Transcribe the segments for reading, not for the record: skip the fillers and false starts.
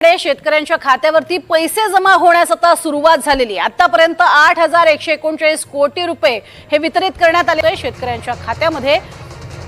शेतकऱ्यांच्या खात्यावरती पैसे जमा होण्यास आता सुरुवात झालेली आहे। आतापर्यंत 8,139 कोटी रुपये हे वितरित करण्यात आले आहे। शेतकऱ्यांच्या खात्यामध्ये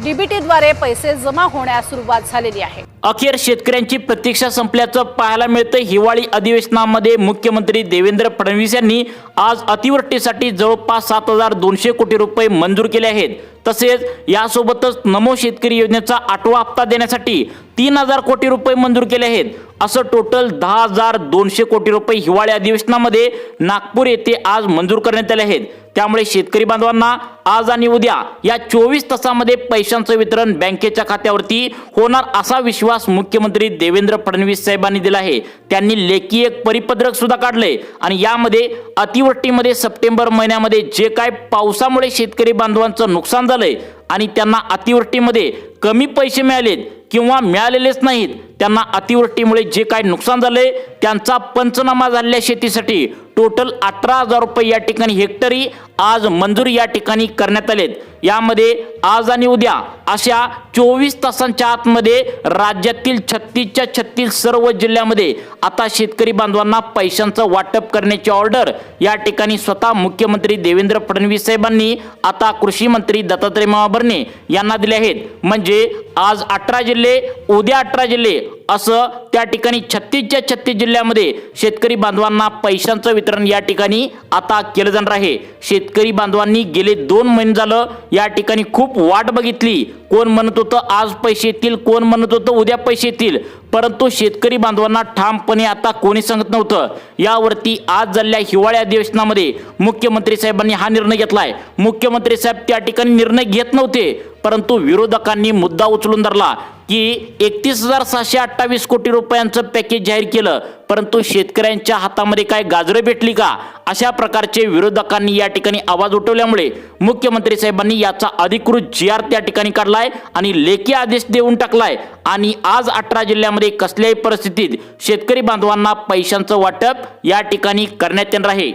डीबीटीद्वारे पैसे जमा होण्यास सुरुवात झालेली आहे। अखेर शेतकऱ्यांची प्रतीक्षा संपल्याचं पाहायला मिळतं। हिवाळी अधिवेशनामध्ये मुख्यमंत्री देवेंद्र फडणवीस यांनी आज अतिवृष्टीसाठी जवळपास 7,200 कोटी रुपये मंजूर केले आहेत। तसेच यासोबतच नमो शेतकरी योजनेचा 8वा हप्ता देण्यासाठी 3,000 कोटी रुपये मंजूर केले आहेत। असं टोटल 10,200 कोटी रुपये हिवाळी अधिवेशनामध्ये नागपूर येथे आज मंजूर करण्यात आले आहेत। त्यामुळे शेतकरी बांधवांना आज आणि उद्या या 24 तासांमध्ये पैशांचं वितरण बँकेच्या खात्यावरती होणार असा विश्वास मुख्यमंत्री देवेंद्र फडणवीस साहेबांनी दिला आहे। त्यांनी लेखी एक परिपत्रक सुद्धा काढले आणि यामध्ये अतिवृष्टीमध्ये सप्टेंबर महिन्यामध्ये जे काय पावसामुळे शेतकरी बांधवांचं नुकसान झालंय आणि त्यांना अतिवृष्टीमध्ये कमी पैसे मिळालेत किंवा मिळालेलेच नाहीत, त्यांना अतिवृष्टीमुळे जे काय नुकसान झाले त्यांचा पंचनामा झालेल्या शेतीसाठी टोटल 18,000 रुपये या ठिकाणी हेक्टरी आज मंजूर या ठिकाणी करण्यात आलेत। यामध्ये आज आणि उद्या अशा 24 तासांच्या आतमध्ये राज्यातील 36च्या 36 सर्व जिल्ह्यामध्ये आता शेतकरी बांधवांना पैशांचं वाटप करण्याची ऑर्डर या ठिकाणी स्वतः मुख्यमंत्री देवेंद्र फडणवीस साहेबांनी आता कृषी मंत्री दत्तात्रय मामाभरणे यांना दिले आहेत। म्हणजे आज 18 जिल्हे, उद्या 18 जिल्हे असं त्या ठिकाणी 36च्या 36 जिल्ह्यामध्ये शेतकरी बांधवांना पैशांचं वितरण या ठिकाणी आता केलं जाणार आहे। शेतकरी बांधवांनी गेले 2 महिने झालं या ठिकाणी खूप वाट बघितली। कोण म्हणत होतं आज पैसे येतील, कोण म्हणत होतं उद्या पैसे येतील, परंतु शेतकरी बांधवांना ठामपणे आता कोणी सांगत नव्हतं। यावरती आज झालेल्या हिवाळी अधिवेशनामध्ये मुख्यमंत्री साहेबांनी हा निर्णय घेतलाय। मुख्यमंत्री साहेब त्या ठिकाणी निर्णय घेत नव्हते, परंतु विरोधकांनी मुद्दा उचलून धरला की 31,728 कोटी रुपयांचं पॅकेज जाहीर केलं, परंतु शेतकऱ्यांच्या हातामध्ये काय गाजरे भेटली का, अशा प्रकारचे विरोधकांनी या ठिकाणी आवाज उठवल्यामुळे मुख्यमंत्री साहेबांनी याचा अधिकृत GR त्या ठिकाणी काढलाय आणि लेखी आदेश देऊन टाकलाय आणि आज 18 जिल्ह्यामध्ये कसल्याही परिस्थितीत शेतकरी बांधवांना पैशांचं वाटप या ठिकाणी करण्यात येणार आहे।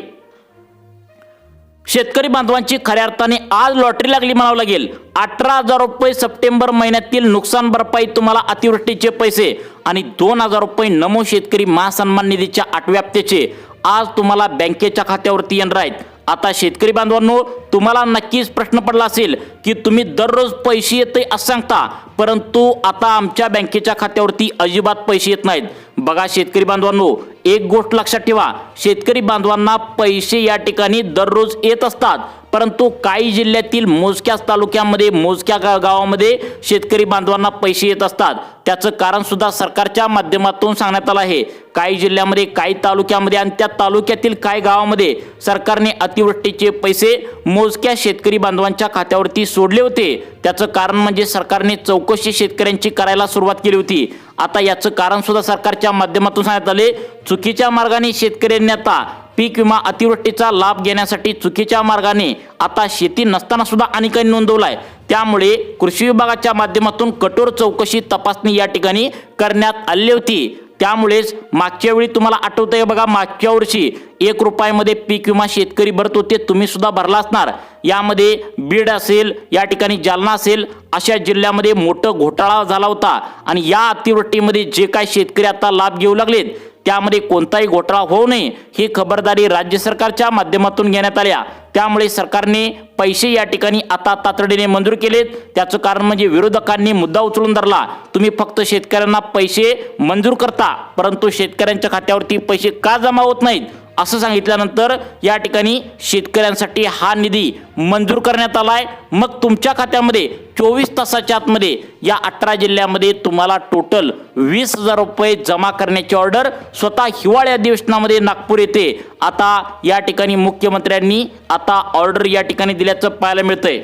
शेतकरी बांधवांची खऱ्या अर्थाने आज लॉटरी लागली म्हणावं लागेल। 18,000 रुपये सप्टेंबर महिन्यातील नुकसान भरपाई तुम्हाला अतिवृष्टीचे पैसे आणि 2,000 रुपये नमो शेतकरी महासन्मान निधीच्या 8व्या हप्त्याचे आज तुम्हाला बँकेच्या खात्यावरती येणार आहेत। आता शेतकरी बांधवांनो, तुम्हाला नक्कीच प्रश्न पडला असेल की तुम्ही दररोज पैसे येते असं सांगता, परंतु आता आमच्या बँकेच्या खात्यावरती अजिबात पैसे येत नाहीत। बघा शेतकरी बांधवांनो, एक गोष्ट लक्षात ठेवा, शेतकरी बांधवांना पैसे या ठिकाणी दररोज येत असतात, परंतु काही जिल्ह्यातील मोजक्याच तालुक्यामध्ये, मोजक्या गावामध्ये शेतकरी बांधवांना पैसे येत असतात। त्याचं कारण सुद्धा सरकारच्या माध्यमातून सांगण्यात आलं आहे। काही जिल्ह्यामध्ये, काही तालुक्यामध्ये आणि त्या तालुक्यातील काही गावामध्ये सरकारने अतिवृष्टीचे पैसे मोजक्या शेतकरी बांधवांच्या खात्यावरती सोडले होते। त्याचं कारण म्हणजे सरकारने चौकशी शेतकऱ्यांची करायला सुरुवात केली होती। आता याचं कारण सुद्धा सरकारच्या माध्यमातून सांगण्यात आले, चुकीच्या मार्गाने शेतकऱ्यांनी आता पीक विमा अतिवृष्टीचा लाभ घेण्यासाठी चुकीच्या मार्गाने आता शेती नसताना सुद्धा अनेकांनी नोंदवलाय। त्यामुळे कृषी विभागाच्या माध्यमातून कठोर चौकशी तपासणी या ठिकाणी करण्यात आली होती। त्यामुळेच मागच्या वेळी तुम्हाला आठवतंय बघा, मागच्या वर्षी 1 रुपयामध्ये पीक विमा शेतकरी भरत होते, तुम्ही सुद्धा भरला असणार। यामध्ये बीड असेल, या ठिकाणी जालना असेल, अशा जिल्ह्यामध्ये मोठं घोटाळा झाला होता आणि या अतिवृष्टीमध्ये जे काय शेतकरी आता लाभ घेऊ लागलेत त्यामध्ये कोणताही घोटाळा होऊ नये ही खबरदारी राज्य सरकारच्या माध्यमातून घेण्यात आल्या। त्यामुळे सरकारने पैसे या ठिकाणी आता तातडीने मंजूर केलेत। त्याचं कारण म्हणजे विरोधकांनी मुद्दा उचलून धरला, तुम्ही फक्त शेतकऱ्यांना पैसे मंजूर करता, परंतु शेतकऱ्यांच्या खात्यावरती पैसे का जमा होत नाहीत असं सांगितल्यानंतर या ठिकाणी शेतकऱ्यांसाठी हा निधी मंजूर करण्यात आलाय। मग तुमच्या खात्यामध्ये 24 तासाच्या आतमध्ये या 18 जिल्ह्यामध्ये तुम्हाला टोटल 20,000 रुपये जमा करण्याची ऑर्डर स्वतः हिवाळी अधिवेशनामध्ये नागपूर येथे आता या ठिकाणी मुख्यमंत्र्यांनी आता ऑर्डर या ठिकाणी दिल्याचं पाहायला मिळतंय।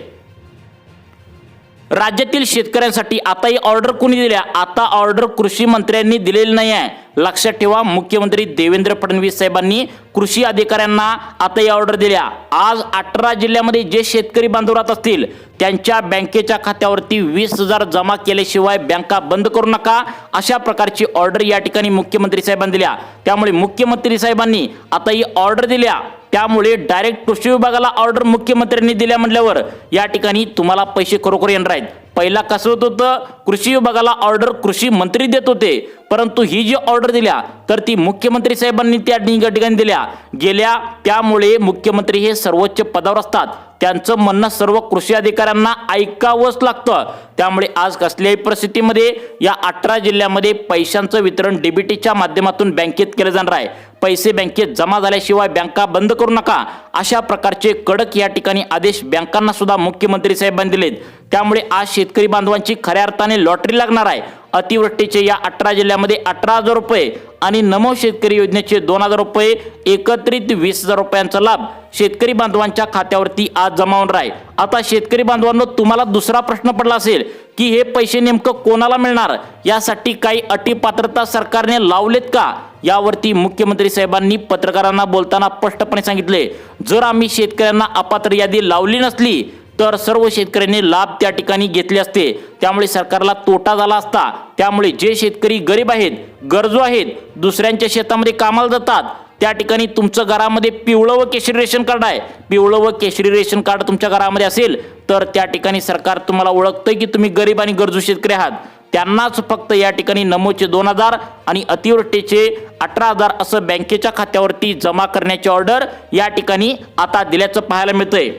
राज्यातील शेतकऱ्यांसाठी आता ही ऑर्डर कोणी दिल्या, आता ऑर्डर कृषी मंत्र्यांनी दिलेली नाही आहे। लक्षात ठेवा, मुख्यमंत्री देवेंद्र फडणवीस साहेबांनी कृषी अधिकाऱ्यांना आता ही ऑर्डर दिल्या। आज 18 जिल्ह्यामध्ये जे शेतकरी बांधव राहत असतील त्यांच्या बँकेच्या खात्यावरती 20,000 जमा केल्याशिवाय बँका बंद करू नका, अशा प्रकारची ऑर्डर या ठिकाणी मुख्यमंत्री साहेबांनी दिल्या। त्यामुळे मुख्यमंत्री साहेबांनी आता ही ऑर्डर दिल्या त्यामुळे डायरेक्ट कृषी विभागाला ऑर्डर मुख्यमंत्र्यांनी दिल्या म्हटल्यावर या ठिकाणी तुम्हाला पैसे खरोखर येणार आहेत. पहिला कसं होत होतं, कृषी विभागाला ऑर्डर कृषी मंत्री देत होते, परंतु ही जी ऑर्डर दिल्या तर ती मुख्यमंत्री साहेबांनी त्या ठिकाणी दिल्या गेल्या. त्यामुळे मुख्यमंत्री हे सर्वोच्च पदावर असतात, त्यांचं म्हणणं सर्व कृषी अधिकाऱ्यांना ऐकावंच लागतं. त्यामुळे आज कसल्याही परिस्थितीमध्ये या 18 जिल्ह्यामध्ये पैशांचं वितरण डीबीटीच्या माध्यमातून बँकेत केलं जाणार आहे. पैसे बँकेत जमा झाल्याशिवाय बँका बंद करू नका, अशा प्रकारचे कडक या ठिकाणी आदेश बँकांना सुद्धा मुख्यमंत्री साहेबांनी दिलेत. त्यामुळे आज शेतकरी बांधवांची खऱ्या अर्थाने लॉटरी लागणार आहे. अतिवृष्टीचे या 18 जिल्ह्यामध्ये 18,000 रुपये आणि नमो शेतकरी योजनेचे 2,000 रुपये, एकत्रित 20,000 रुपयांचा लाभ शेतकरी बांधवांच्या खात्यावरती आज जमा होणार आहे. आता शेतकरी बांधवांनो, तुम्हाला दुसरा प्रश्न पडला असेल की हे पैसे नेमकं कोणाला मिळणार, यासाठी काही अटी पात्रता सरकारने लावलेत का? यावरती मुख्यमंत्री साहेबांनी पत्रकारांना बोलताना स्पष्टपणे सांगितले, जर आम्ही शेतकऱ्यांना अपात्र यादी लावली नसली तर सर्व शेतकऱ्यांनी लाभ त्या ठिकाणी घेतले असते, त्यामुळे सरकारला तोटा झाला असता. त्यामुळे जे शेतकरी गरीब आहेत, गरजू आहेत, दुसऱ्यांच्या शेतामध्ये कामाला जातात, त्या ठिकाणी तुमचं घरामध्ये पिवळं व केशरी रेशन कार्ड आहे, पिवळं व केशरी रेशन कार्ड तुमच्या घरामध्ये असेल तर त्या ठिकाणी सरकार तुम्हाला ओळखतंय की तुम्ही गरीब आणि गरजू शेतकरी आहात. त्यांनाच फक्त या ठिकाणी नमोचे 2,000 आणि अतिवृष्टीचे 18,000 असं बँकेच्या खात्यावरती जमा करण्याची ऑर्डर या ठिकाणी आता दिल्याचं पाहायला मिळतंय.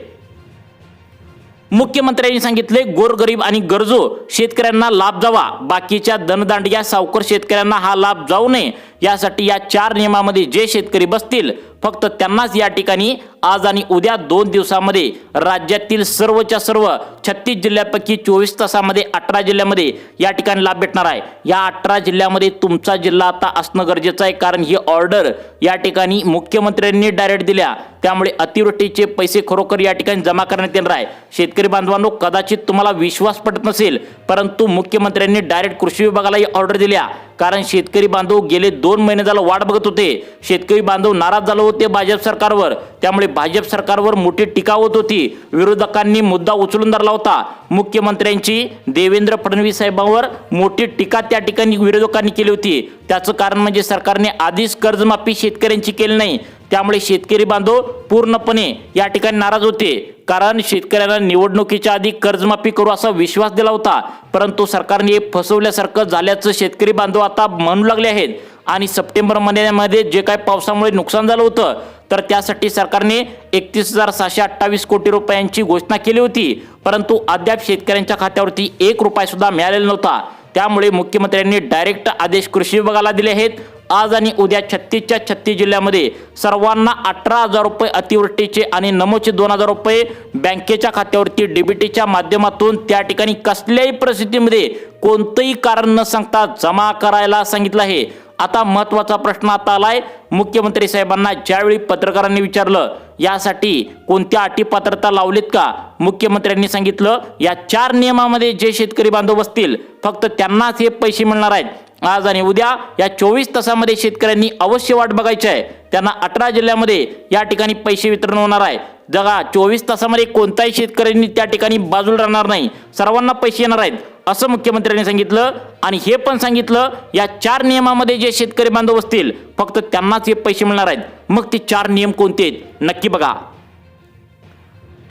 मुख्यमंत्र्यांनी सांगितले, गोरगरीब आणि गरजू शेतकऱ्यांना लाभ जावा, बाकीच्या धनदांडग्या सावकार शेतकऱ्यांना हा लाभ जाऊ नये, यासाठी या 4 नियमामध्ये जे शेतकरी बसतील फक्त त्यांनाच या ठिकाणी आज आणि उद्या 2 दिवसामध्ये राज्यातील सर्वच्या सर्व 36 जिल्ह्यापैकी 24 तासामध्ये 18 जिल्ह्यामध्ये या ठिकाणी लाभ भेटणार आहे. या 18 जिल्ह्यामध्ये तुमचा जिल्हा आता असणं गरजेचं आहे, कारण ही ऑर्डर या ठिकाणी मुख्यमंत्र्यांनी डायरेक्ट दिल्या. त्यामुळे अतिवृष्टीचे पैसे खरोखर या ठिकाणी जमा करण्यात येणार आहे. शेतकरी बांधवांनो, कदाचित तुम्हाला विश्वास पटत नसेल, परंतु मुख्यमंत्र्यांनी डायरेक्ट कृषी विभागाला ही ऑर्डर दिल्या, कारण शेतकरी बांधव गेले 2 महिने झालं वाट बघत होते. शेतकरी बांधव नाराज झाले होते भाजप सरकारवर, त्यामुळे भाजप सरकारवर मोठी टीका होत होती. विरोधकांनी मुद्दा उचलून धरला होता. मुख्यमंत्र्यांची देवेंद्र फडणवीस साहेबांवर मोठी टीका त्या ठिकाणी विरोधकांनी केली होती. त्याचं कारण म्हणजे सरकारने आधीच कर्जमाफी शेतकऱ्यांची केली नाही, त्यामुळे शेतकरी बांधव पूर्णपणे या ठिकाणी नाराज होते. कारण शेतकऱ्यांना निवडणुकीच्या आधी कर्जमाफी करू असा विश्वास दिला होता, परंतु सरकारने फसवल्यासारखं झाल्याचं शेतकरी बांधव आता म्हणू लागले आहेत. आणि सप्टेंबर महिन्यामध्ये जे काही पावसामुळे नुकसान झालं होतं तर त्यासाठी सरकारने 31,728 कोटी रुपयांची घोषणा केली होती, परंतु अद्याप शेतकऱ्यांच्या खात्यावरती 1 रुपया सुद्धा मिळालेला नव्हता. त्यामुळे मुख्यमंत्र्यांनी डायरेक्ट आदेश कृषी विभागाला दिले आहेत. आज आणि उद्या 36च्या 36 जिल्ह्यामध्ये सर्वांना 18,000 रुपये अतिवृष्टीचे आणि नमोचे 2,000 रुपये बँकेच्या खात्यावरती डीबीटीच्या माध्यमातून त्या ठिकाणी कसल्याही परिस्थितीमध्ये कोणतंही कारण न सांगता जमा करायला सांगितलं आहे. आता महत्त्वाचा प्रश्न आता आलाय, मुख्यमंत्री साहेबांना ज्यावेळी पत्रकारांनी विचारलं यासाठी कोणत्या अटी पात्रता लावलीत का, मुख्यमंत्र्यांनी सांगितलं या 4 नियमामध्ये जे शेतकरी बांधव बसतील फक्त त्यांनाच हे पैसे मिळणार आहेत. आज आणि उद्या या 24 तासामध्ये शेतकऱ्यांनी अवश्य वाट बघायची आहे. त्यांना 18 जिल्ह्यामध्ये या ठिकाणी पैसे वितरण होणार आहे. जगा 24 तासामध्ये कोणताही शेतकऱ्यांनी त्या ठिकाणी बाजूला राहणार नाही, सर्वांना पैसे येणार आहेत असं मुख्यमंत्र्यांनी सांगितलं. आणि हे पण सांगितलं या 4 नियमामध्ये जे शेतकरी बांधव असतील फक्त त्यांनाच हे पैसे मिळणार आहेत. मग ते 4 नियम कोणते आहेत नक्की बघा.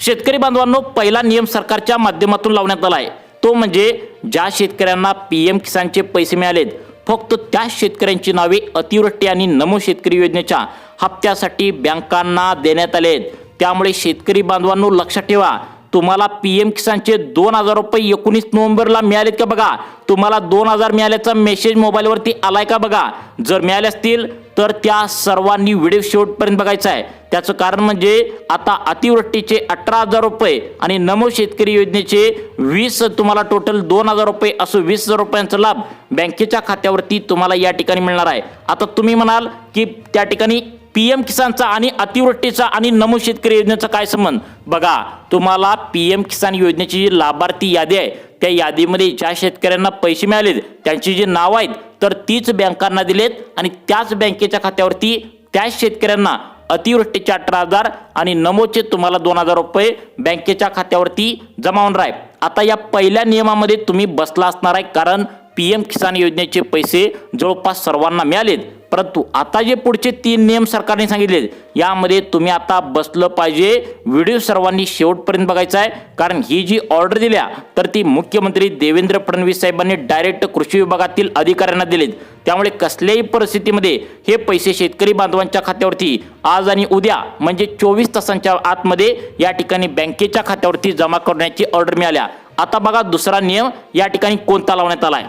शेतकरी बांधवांनो, पहिला नियम सरकारच्या माध्यमातून लावण्यात आला आहे, तो म्हणजे ज्या शेतकऱ्यांना PM किसानचे पैसे मिळालेत फक्त त्या शेतकऱ्यांची नावे अतिवृष्टी आणि नमो शेतकरी योजनेच्या हप्त्यासाठी बँकांना देण्यात आले आहेत. त्यामुळे शेतकरी बांधवांनो लक्षात ठेवा, तुम्हाला PM किसानचे 2,000 रुपये 19 नोव्हेंबरला मिळालेत का बघा. तुम्हाला 2,000 मिळाल्याचा मेसेज मोबाईलवरती आलाय का बघा. जर मिळाले असतील तर त्या सर्वांनी व्हिडिओ शेवटपर्यंत बघायचा आहे. त्याचं कारण म्हणजे आता अतिवृष्टीचे 18,000 रुपये आणि नमो शेतकरी योजनेचे 20 तुम्हाला टोटल 2,000 रुपये असं 20,000 रुपयांचा लाभ बँकेच्या खात्यावरती तुम्हाला या ठिकाणी मिळणार आहे. आता तुम्ही म्हणाल की त्या ठिकाणी PM किसानचा आणि अतिवृष्टीचा आणि नमो शेतकरी योजनेचा काय संबंध. बघा, तुम्हाला PM किसान योजनेची जी लाभार्थी यादी आहे त्या यादीमध्ये ज्या शेतकऱ्यांना पैसे मिळालेत त्यांची जी नाव आहेत तर तीच बँकांना दिलेत आणि त्याच बँकेच्या खात्यावरती त्याच शेतकऱ्यांना अतिवृष्टीचे 18,000 आणि नमोचे तुम्हाला 2,000 रुपये बँकेच्या खात्यावरती जमा होणार आहे. आता या पहिल्या नियमामध्ये तुम्ही बसला असणार आहे, कारण PM किसान योजनेचे पैसे जवळपास सर्वांना मिळालेत, परंतु आता जे पुढचे 3 नियम सरकारने सांगितलेत यामध्ये तुम्ही आता बसलं पाहिजे. व्हिडिओ सर्वांनी शेवटपर्यंत बघायचा आहे, कारण ही जी ऑर्डर दिल्या तर ती मुख्यमंत्री देवेंद्र फडणवीस साहेबांनी डायरेक्ट कृषी विभागातील अधिकाऱ्यांना दिलेत. त्यामुळे कसल्याही परिस्थितीमध्ये हे पैसे शेतकरी बांधवांच्या खात्यावरती आज आणि उद्या म्हणजे 24 तासांच्या आतमध्ये या ठिकाणी बँकेच्या खात्यावरती जमा करण्याची ऑर्डर मिळाल्या. आता बघा दुसरा नियम या ठिकाणी कोणता लावण्यात आलाय.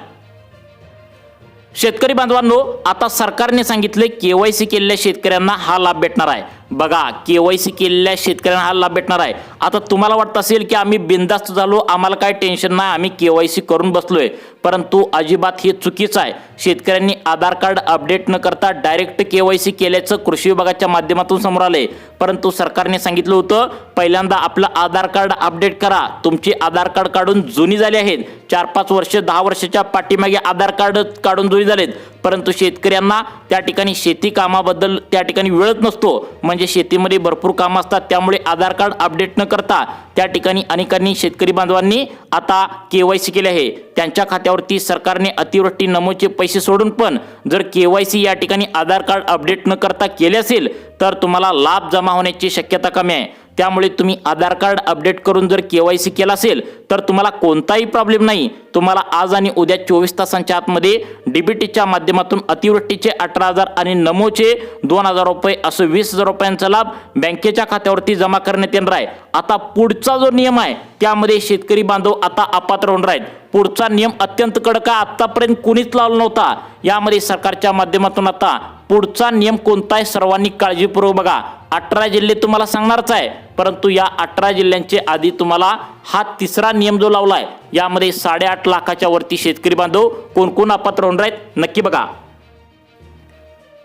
शेतकरी बांधवांनो, आता सरकारने सांगितले KYC केलेल्या शेतकऱ्यांना हा लाभ भेटणार आहे. बघा, KYC केलेल्या शेतकऱ्यांना हा लाभ भेटणार आहे. आता तुम्हाला वाटत असेल की आम्ही बिनधास्त झालो, आम्हाला काय टेन्शन नाही, आम्ही KYC करून बसलोय, परंतु अजिबात हे चुकीचं आहे. शेतकऱ्यांनी आधार कार्ड अपडेट न करता डायरेक्ट KYC केल्याचं कृषी विभागाच्या माध्यमातून समोर आलंय. परंतु सरकारने सांगितलं होतं पहिल्यांदा आपलं आधार कार्ड अपडेट करा. तुमचे आधार कार्ड काढून जुनी झाली आहेत, 4-5 वर्ष 10 वर्षाच्या पाठीमागे आधार कार्ड काढून जुनी झालेत. परंतु शेतकऱ्यांना त्या ठिकाणी शेती कामाबद्दल त्या ठिकाणी वेळच नसतो, म्हणजे शेतीमध्ये भरपूर कामं असतात, त्यामुळे आधार कार्ड अपडेट न करता त्या ठिकाणी अनेकांनी शेतकरी बांधवांनी आता KYC केले आहे. त्यांच्या खात्यावरती सरकारने अतिवृष्टी नमोचे पैसे सोडून पण जर KYC या ठिकाणी आधार कार्ड अपडेट न करता केले असेल तर तुम्हाला लाभ जमा होण्याची शक्यता कमी आहे. त्यामुळे तुम्ही आधार कार्ड अपडेट करून जर KYC केला असेल तर तुम्हाला कोणताही प्रॉब्लेम नाही. तुम्हाला आज आणि उद्या 24 तासांच्या आतमध्ये DBTच्या माध्यमातून अतिवृष्टीचे 18,000 आणि नमोचे 2,000 रुपये असं 20,000 रुपयांचा लाभ बँकेच्या खात्यावरती जमा करण्यात येणार आहे. आता पुढचा जो नियम आहे त्यामध्ये शेतकरी बांधव आता अपात्र होणार आहेत. पुढचा नियम अत्यंत कडक आहे, आतापर्यंत कुणीच लावला नव्हता. यामध्ये सरकारच्या माध्यमातून आता पुढचा नियम कोणता आहे सर्वांनी काळजीपूर्वक बघा. 18 जिल्हे तुम्हाला सांगणारच आहे, परंतु या 18 जिल्ह्यांचे आधी तुम्हाला हा तिसरा नियम जो लावलाय यामध्ये 8.5 लाखाच्या वरती शेतकरी बांधव कोण कोण अपात्र होणार आहेत नक्की बघा.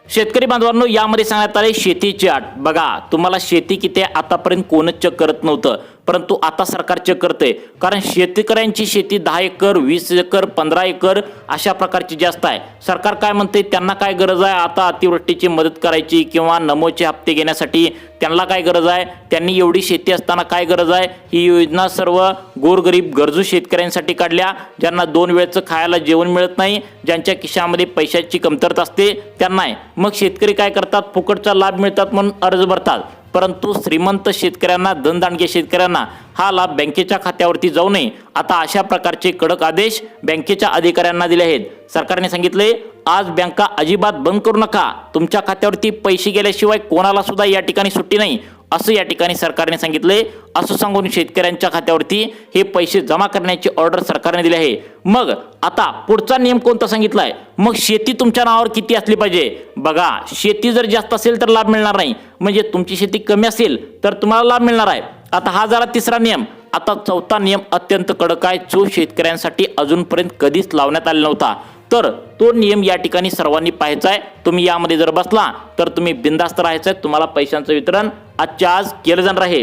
शेतकरी बांधवांनो, यामध्ये सांगण्यात आले शेतीची अट. बघा, तुम्हाला शेती किती आहे आतापर्यंत कोणच चेक करत नव्हतं, परंतु आता सरकार चेक करते. कारण शेतकऱ्यांची शेती 10 एकर 20 एकर 15 एकर अशा प्रकारची जास्त आहे. सरकार काय म्हणते, त्यांना काय गरज आहे आता अतिवृष्टीची मदत करायची किंवा नमोचे हप्ते घेण्यासाठी त्यांना काय गरज आहे, त्यांनी एवढी शेती असताना काय गरज आहे. ही योजना सर्व गोरगरीब गरजू शेतकऱ्यांसाठी काढल्या, ज्यांना 2 वेळचं खायला जेवण मिळत नाही, ज्यांच्या खिशामध्ये पैशाची कमतरता असते त्यांना आहे. मग शेतकरी काय करतात, फुकटचा लाभ मिळतात म्हणून अर्ज भरतात. परंतु श्रीमंत शेतकऱ्यांना धनदांडगे शेतकऱ्यांना हा लाभ बँकेच्या खात्यावरती जाऊ नये, आता अशा प्रकारचे कडक आदेश बँकेच्या अधिकाऱ्यांना दिले आहेत. सरकारने सांगितले आज बँका अजिबात बंद करू नका, तुमच्या खात्यावरती पैसे गेल्याशिवाय कोणाला सुद्धा या ठिकाणी सुट्टी नाही असं या ठिकाणी सरकारने सांगितले. असं सांगून शेतकऱ्यांच्या खात्यावरती हे पैसे जमा करण्याची ऑर्डर सरकारने दिली आहे. मग आता पुढचा नियम कोणता सांगितलाय, मग शेती तुमच्या नावावर किती असली पाहिजे. बघा, शेती जर जास्त असेल तर लाभ मिळणार नाही, म्हणजे तुमची शेती कमी असेल तर तुम्हाला लाभ मिळणार आहे. आता हा झाला तिसरा नियम. आता चौथा नियम अत्यंत कडक आहे, जो शेतकऱ्यांसाठी अजूनपर्यंत कधीच लावण्यात आलेला नव्हता. तर तो नियम या ठिकाणी सर्वांनी पाहायचा आहे. तुम्ही यामध्ये जर बसला तर तुम्ही बिनधास्त राहायचं आहे, तुम्हाला पैशांचं वितरण आजच्या आज केलं जाणार आहे.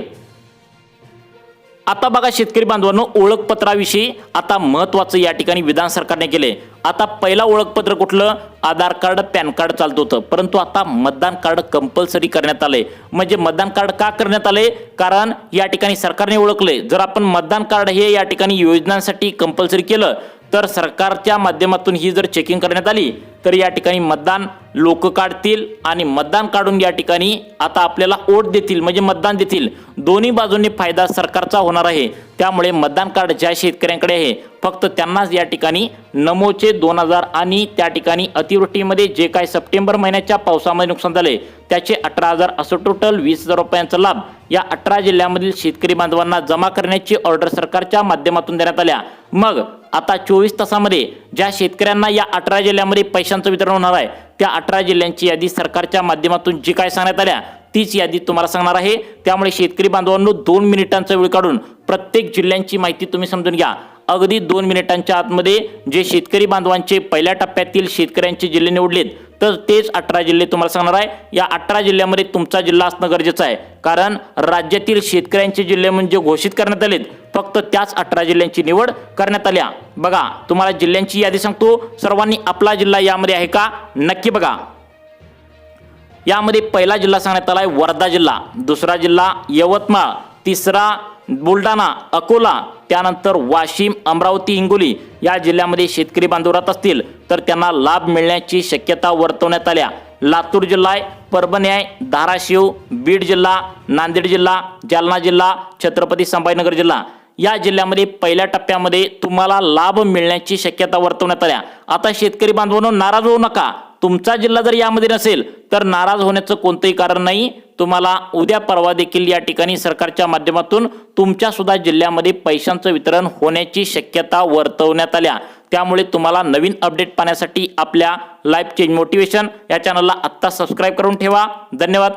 आता बघा शेतकरी बांधवांनो, ओळखपत्राविषयी आता महत्त्वाचं या ठिकाणी विधान सरकारने केले. आता पहिला ओळखपत्र कुठलं, आधार कार्ड पॅन कार्ड चालत होतं, परंतु आता मतदान कार्ड कंपल्सरी करण्यात आले. म्हणजे मतदान कार्ड का करण्यात आले, कारण या ठिकाणी सरकारने ओळखले जर आपण मतदान कार्ड हे या ठिकाणी योजनांसाठी कंपल्सरी केलं तर सरकारच्या माध्यमातून ही जर चेकिंग करण्यात आली तर या ठिकाणी मतदान लोक काढतील आणि मतदान काढून या ठिकाणी आता आपल्याला वोट देतील, म्हणजे मतदान देतील. दोन्ही बाजूंनी फायदा सरकारचा होणार आहे. त्यामुळे मतदान कार्ड ज्या शेतकऱ्यांकडे आहे फक्त त्यांनाच या ठिकाणी नमोचे 2,000 आणि त्या ठिकाणी अतिवृष्टीमध्ये जे काय सप्टेंबर महिन्याच्या पावसामध्ये नुकसान झाले त्याचे 18,000 असं टोटल 20,000 रुपयांचा लाभ या 18 जिल्ह्यांमधील शेतकरी बांधवांना जमा करण्याची ऑर्डर सरकारच्या माध्यमातून देण्यात आल्या. मग आता 24 तासामध्ये ज्या शेतकऱ्यांना या 18 जिल्ह्यांमध्ये पैशांचं वितरण होणार आहे त्या 18 जिल्ह्यांची यादी सरकारच्या माध्यमातून जी काय सांगण्यात आल्या तीच यादी तुम्हाला सांगणार आहे. त्यामुळे शेतकरी बांधवांनो 2 मिनिटांचा वेळ काढून प्रत्येक जिल्ह्यांची माहिती तुम्ही समजून घ्या. अगदी 2 मिनिटांच्या आतमध्ये जे शेतकरी बांधवांचे पहिल्या टप्प्यातील शेतकऱ्यांचे जिल्हे निवडलेत तर तेच 18 जिल्हे तुम्हाला सांगणार आहे. या 18 जिल्ह्यामध्ये तुमचा जिल्हा असणं गरजेचं आहे, कारण राज्यातील शेतकऱ्यांचे जिल्हे म्हणजे घोषित करण्यात आलेत, फक्त त्याच 18 जिल्ह्यांची निवड करण्यात आल्या. बघा, तुम्हाला जिल्ह्यांची यादी सांगतो, सर्वांनी आपला जिल्हा यामध्ये आहे का नक्की बघा. यामध्ये पहिला जिल्हा सांगण्यात आलाय वर्धा जिल्हा, दुसरा जिल्हा यवतमाळ, तिसरा बुलढाणा, अकोला, त्यानंतर वाशिम, अमरावती, हिंगोली या जिल्ह्यामध्ये शेतकरी बांधव राहत असतील तर त्यांना लाभ मिळण्याची शक्यता वर्तवण्यात आल्या। लातूर जिल्हा आहे, परभणी आहे, धाराशिव, बीड जिल्हा, नांदेड जिल्हा, जालना जिल्हा, छत्रपती संभाजीनगर जिल्हा या जिल्ह्यामध्ये पहिल्या टप्प्यामध्ये तुम्हाला लाभ मिळण्याची शक्यता वर्तवण्यात आल्या। आता शेतकरी बांधवांनो, नाराज होऊ नका। तुमचा जिल्हा जर यामध्ये नसेल तर नाराज होण्याचं कोणतंही कारण नाही। तुम्हाला उद्या परवा देखील या ठिकाणी सरकारच्या माध्यमातून तुमच्या सुद्धा जिल्ह्यामध्ये पैशांचं वितरण होण्याची शक्यता वर्तवण्यात आल्या। त्यामुळे तुम्हाला नवीन अपडेट पाहण्यासाठी आपल्या लाईफ चेंज मोटिवेशन या चॅनलला आत्ता सबस्क्राईब करून ठेवा। धन्यवाद।